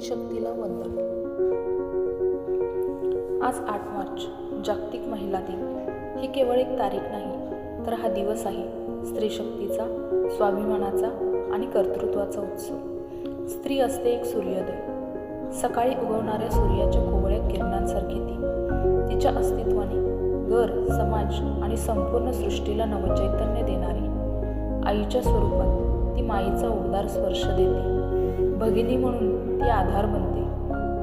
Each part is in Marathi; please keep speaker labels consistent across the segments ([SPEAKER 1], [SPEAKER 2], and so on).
[SPEAKER 1] शक्तीला वंदन. आज 8 मार्च जागतिक महिला दिन. ही केवळ एक तारीख नाही, तर हा दिवस आहे स्त्री शक्तीचा, स्वाभिमानाचा आणि कर्तृत्वाचा उत्सव. स्त्री असते एक सूर्योदय. सकाळी उगवणाऱ्या सूर्याच्या कोवळ्या किरणांसारखी ती. तिच्या अस्तित्वाने घर, समाज आणि संपूर्ण सृष्टीला नवचैतन्य देणारी. आईच्या स्वरूपात ती माईचा उबदार स्पर्श देते. भगिनी म्हणून ती आधार बनते.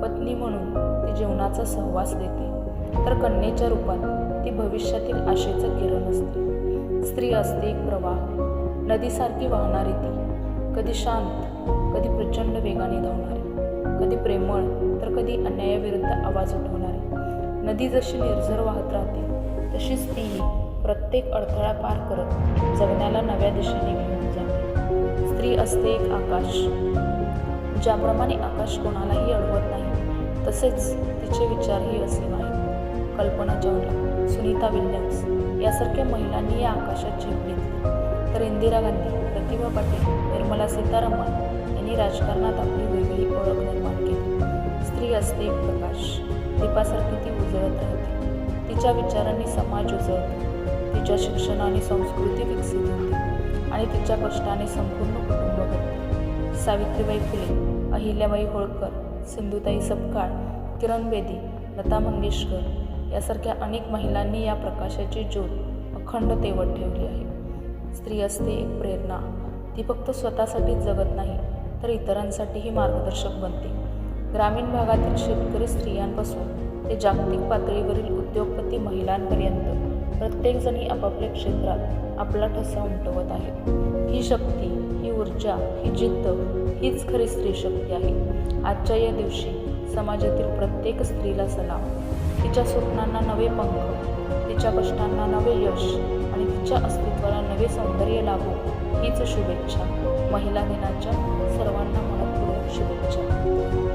[SPEAKER 1] पत्नी म्हणून ती जीवनाचा सहवास देते. तर कन्येच्या रूपात ती भविष्यातील आशेचं किरण असते. स्त्री असते एक प्रवाह, नदीसारखी वाहणारी ती. कधी शांत, कधी प्रचंड वेगाने धावणारी. कधी प्रेमळ, तर कधी अन्यायाविरुद्ध आवाज उठवणारी. नदी जशी निर्झर वाहत राहते, तशीच तीही प्रत्येक अडथळा पार करत जगण्याला नव्या दिशेने घेऊन जाते. स्त्री असते एक आकाश. ज्याप्रमाणे आकाश कोणालाही अडवत नाही, तसेच तिचे विचारही असीम आहेत. कल्पना चावला, सुनीता विल्यम्स यासारख्या महिलांनी या आकाशात झेप घेतली, तर इंदिरा गांधी, प्रतिभा पाटील, निर्मला सीतारामन यांनी राजकारणात आपली वेगळी ओळख निर्माण केली. स्त्री असते एक प्रकाश. दीपासारखी ती उजळत राहते. तिच्या विचारांनी समाज उजळतो. तिच्या शिक्षणाने संस्कृती विकसित होते आणि तिच्या कष्टाने संपूर्ण कुटुंब घडते. सावित्रीबाई फुले, अहिल्याबाई होळकर, सिंधुताई सपकाळ, किरण बेदी, लता मंगेशकर यासारख्या अनेक महिलांनी या प्रकाशाची ज्योत अखंड तेवत ठेवली आहे. स्त्री असते एक प्रेरणा. ती फक्त स्वतःसाठीच जगत नाही, तर इतरांसाठीही मार्गदर्शक बनते. ग्रामीण भागातील शेतकरी स्त्रियांपासून ते जागतिक पातळीवरील उद्योगपती महिलांपर्यंत प्रत्येकजणी आपापल्या क्षेत्रात आपला ठसा उमटवत आहे. ही शक्ती, ही ऊर्जा, ही जिद्द हीच खरी स्त्री शक्ती आहे. आजच्या या दिवशी समाजातील प्रत्येक स्त्रीला सलाम. तिच्या स्वप्नांना नवे पंख, तिच्या कष्टांना नवे यश आणि तिच्या अस्तित्वाला नवे सौंदर्य लाभो हीच शुभेच्छा. महिला दिनाच्या सर्वांना मनपूर्वक शुभेच्छा.